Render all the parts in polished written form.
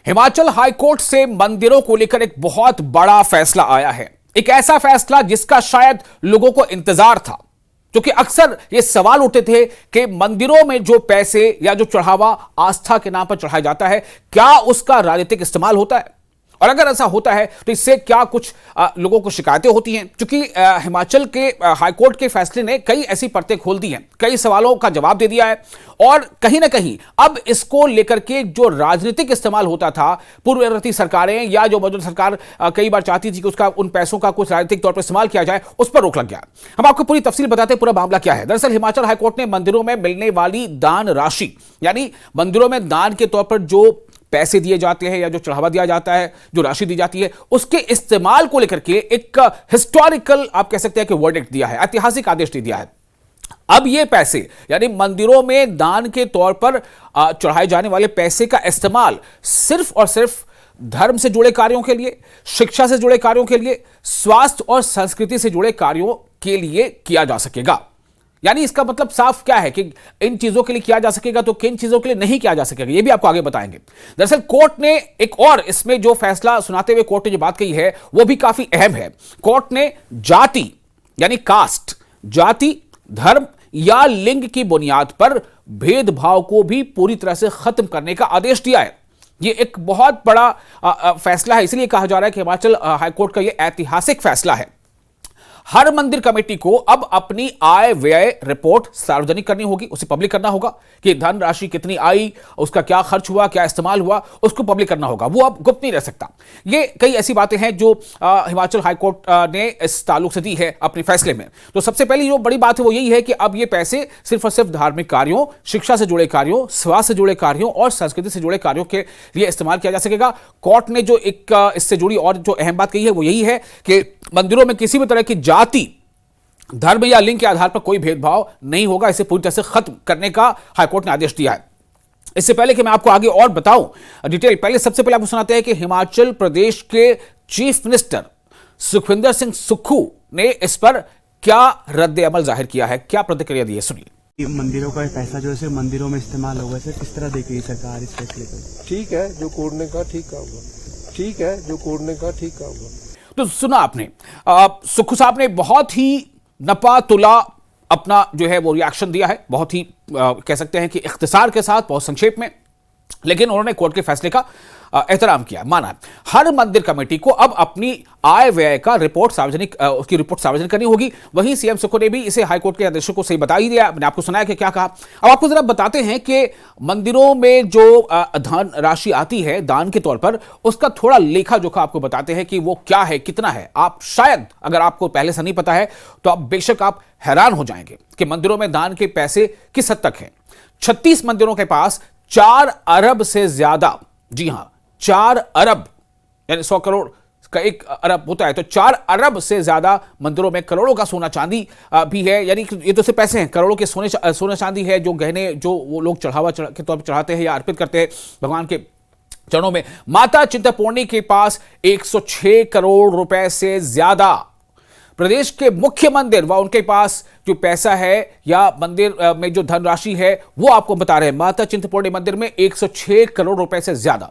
Himachal high court से मंदिरों को लेकर एक बहुत बड़ा फैसला आया है। एक ऐसा फैसला जिसका शायद लोगों को इंतजार था, क्योंकि अक्सर ये सवाल उठते थे कि मंदिरों में जो पैसे या जो चढ़ावा आस्था के नाम पर चढ़ाया जाता है, क्या उसका राजनीतिक इस्तेमाल होता है, और अगर ऐसा होता है तो इससे क्या कुछ लोगों को शिकायतें होती हैं। क्योंकि हिमाचल के हाईकोर्ट के फैसले ने कई ऐसी परतें खोल दी हैं, कई सवालों का जवाब दे दिया है, और कहीं ना कहीं अब इसको लेकर के जो राजनीतिक इस्तेमाल होता था, पूर्ववर्ती सरकारें या जो मौजूदा सरकार कई बार चाहती थी कि उसका उन पैसों का कुछ राजनीतिक तौर पर इस्तेमाल किया जाए, उस पर रोक लग गया। हम आपको पूरी तफसील बताते हैं पूरा मामला क्या है। दरअसल हिमाचल हाईकोर्ट ने मंदिरों में मिलने वाली दान राशि, यानी मंदिरों में दान के तौर पर जो पैसे दिए जाते हैं या जो चढ़ावा दिया जाता है, जो राशि दी जाती है, उसके इस्तेमाल को लेकर के एक हिस्टोरिकल आप कह सकते हैं कि वर्डिक्ट दिया है, ऐतिहासिक आदेश दिया है। अब ये पैसे यानी मंदिरों में दान के तौर पर चढ़ाए जाने वाले पैसे का इस्तेमाल सिर्फ और सिर्फ धर्म से जुड़े कार्यों के लिए, शिक्षा से जुड़े कार्यों के लिए, स्वास्थ्य और संस्कृति से जुड़े कार्यों के लिए किया जा सकेगा। यानी इसका मतलब साफ क्या है कि इन चीजों के लिए किया जा सकेगा तो किन चीजों के लिए नहीं किया जा सकेगा, यह भी आपको आगे बताएंगे। दरअसल कोर्ट ने एक और इसमें जो फैसला सुनाते हुए कोर्ट ने जो बात कही है वो भी काफी अहम है। कोर्ट ने जाति यानी कास्ट, जाति, धर्म या लिंग की बुनियाद पर भेदभाव को भी पूरी तरह से खत्म करने का आदेश दिया है। यह एक बहुत बड़ा फैसला है, इसलिए कहा जा रहा है कि हिमाचल हाईकोर्ट का यह ऐतिहासिक फैसला है। हर मंदिर कमेटी को अब अपनी आय व्यय रिपोर्ट सार्वजनिक करनी होगी, उसे पब्लिक करना होगा कि धन राशि कितनी आई, उसका क्या खर्च हुआ, क्या इस्तेमाल हुआ, उसको पब्लिक करना होगा, वो अब गुप्त नहीं रह सकता। ये कई ऐसी बातें हैं जो हिमाचल हाईकोर्ट ने इस ताल्लुक से दी है अपने फैसले में। तो सबसे पहली जो बड़ी बात है वो यही है कि अब ये पैसे सिर्फ और सिर्फ धार्मिक कार्यों, शिक्षा से जुड़े कार्यों, स्वास्थ्य से जुड़े कार्यों और संस्कृति से जुड़े कार्यों के लिए इस्तेमाल किया जा सकेगा। कोर्ट ने जो एक इससे जुड़ी और जो अहम बात कही है वो यही है कि मंदिरों में किसी भी तरह की जाति, धर्म या लिंग के आधार पर कोई भेदभाव नहीं होगा। इसे पूरी तरह से खत्म करने का हाईकोर्ट ने आदेश दिया है। इससे पहले कि मैं आपको आगे और बताऊं डिटेल, पहले सबसे पहले आपको सुनाते हैं कि हिमाचल प्रदेश के चीफ मिनिस्टर सुखविंदर सिंह सुक्खू ने इस पर क्या रद्द अमल जाहिर किया है, क्या प्रतिक्रिया दी है, सुनिए। मंदिरों का पैसा जो है मंदिरों में इस्तेमाल होगा, सर किस तरह देखेगी सरकार इस फैसले को? ठीक है, जो कोर्ट ने कहा ठीक कहा होगा, ठीक है, जो कोर्ट ने कहा ठीक कहा होगा। तो सुना आपने, सुक्खू साहब ने बहुत ही नपा तुला अपना जो है वो रिएक्शन दिया है, बहुत ही कह सकते हैं कि इख्तिसार के साथ, बहुत संक्षेप में, लेकिन उन्होंने कोर्ट के फैसले का एहतराम किया, माना। हर मंदिर कमेटी को अब अपनी आय व्यय का रिपोर्ट सार्वजनिक उसकी रिपोर्ट सार्वजनिक करनी होगी। वहीं सीएम सुक्खू ने भी इसे हाईकोर्ट के आदेशों को सही बता ही दिया। मैंने आपको सुनाया कि क्या कहा। अब आपको जरा बताते हैं कि मंदिरों में जो धन राशि आती है दान के तौर पर, उसका थोड़ा लेखा जोखा आपको बताते हैं कि वो क्या है, कितना है। आप शायद, अगर आपको पहले से नहीं पता है तो आप बेशक आप हैरान हो जाएंगे कि मंदिरों में दान के पैसे किस हद तक हैं। 36 मंदिरों के पास 4 अरब से ज्यादा, जी हां 4 अरब यानी 100 करोड़ का 1 अरब होता है, तो 4 अरब से ज्यादा मंदिरों में करोड़ों का सोना चांदी भी है। यानी ये तो सिर्फ पैसे हैं, करोड़ों के सोने चांदी है, जो गहने जो वो लोग चढ़ावा के तौर पर चढ़ाते हैं या अर्पित करते हैं भगवान के चरणों में। माता चिंतपूर्णी के पास 106 करोड़ रुपए से ज्यादा। प्रदेश के मुख्य मंदिर व उनके पास जो पैसा है या मंदिर में जो धनराशि है वो आपको बता रहे हैं, माता चिंतपूर्णी मंदिर में 106 करोड़ रुपए से ज्यादा।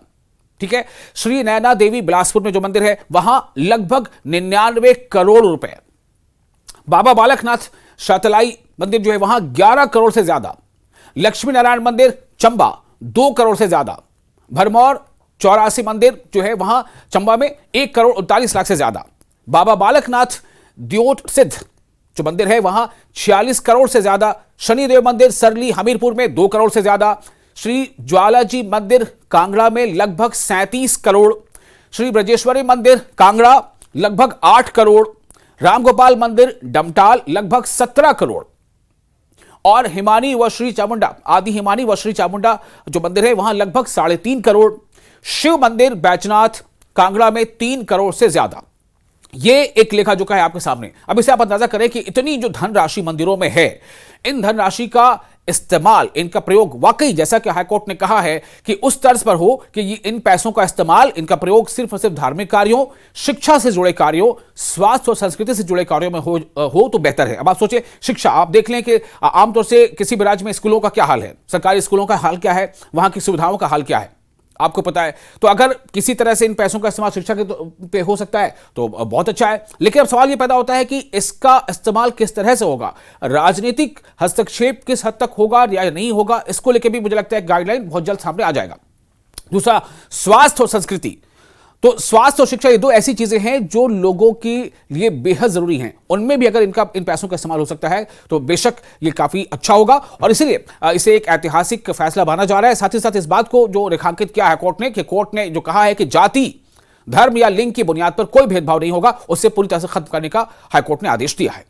ठीक है, श्री नैना देवी बिलासपुर में जो मंदिर है वहां लगभग 99 करोड़ रुपए। बाबा बालकनाथ शातलाई मंदिर जो है वहां 11 करोड़ से ज्यादा। लक्ष्मी नारायण मंदिर चंबा 2 करोड़ से ज्यादा। भरमौर 84 मंदिर जो है वहां चंबा में 1 करोड़ 39 लाख से ज्यादा। बाबा बालकनाथ दियोट सिद्ध जो मंदिर है वहां 46 करोड़ से ज्यादा। शनिदेव मंदिर सरली हमीरपुर में 2 करोड़ से ज्यादा। श्री ज्वालाजी मंदिर कांगड़ा में लगभग 37 करोड़। श्री ब्रजेश्वरी मंदिर कांगड़ा लगभग 8 करोड़। रामगोपाल मंदिर डमटाल लगभग 17 करोड़। और हिमानी व श्री चामुंडा, आदि हिमानी व श्री चामुंडा जो मंदिर है वहां लगभग 3.5 करोड़। शिव मंदिर बैजनाथ कांगड़ा में 3 करोड़ से ज्यादा। ये एक लेखा जोखा है आपके सामने। अब इसे आप अंदाजा करें कि इतनी जो धनराशि मंदिरों में है, इन धनराशि का इस्तेमाल, इनका प्रयोग वाकई जैसा कि हाईकोर्ट ने कहा है कि उस तर्ज पर हो कि इन पैसों का इस्तेमाल, इनका प्रयोग सिर्फ और सिर्फ धार्मिक कार्यों, शिक्षा से जुड़े कार्यों, स्वास्थ्य और संस्कृति से जुड़े कार्यों में हो तो बेहतर है। अब आप सोचिए, शिक्षा, आप देख लें कि आमतौर से किसी भी राज्य में स्कूलों का क्या हाल है, सरकारी स्कूलों का हाल क्या है, वहां की सुविधाओं का हाल क्या है। आपको पता है। तो अगर किसी तरह से इन पैसों का इस्तेमाल शिक्षा के पे हो सकता है तो बहुत अच्छा है, लेकिन अब सवाल यह पैदा होता है कि इसका इस्तेमाल किस तरह से होगा, राजनीतिक हस्तक्षेप किस हद तक होगा या नहीं होगा, इसको लेकर भी मुझे लगता है गाइडलाइन बहुत जल्द सामने आ जाएगा। दूसरा, स्वास्थ्य और संस्कृति। तो स्वास्थ्य और शिक्षा ये दो ऐसी चीजें हैं जो लोगों के लिए बेहद जरूरी हैं, उनमें भी अगर इन पैसों का इस्तेमाल हो सकता है तो बेशक ये काफी अच्छा होगा, और इसीलिए इसे एक ऐतिहासिक फैसला माना जा रहा है। साथ ही साथ इस बात को जो रेखांकित किया है कोर्ट ने जो कहा है कि जाति, धर्म या लिंग की बुनियाद पर कोई भेदभाव नहीं होगा, उससे पूरी तरह से खत्म करने का हाईकोर्ट ने आदेश दिया है।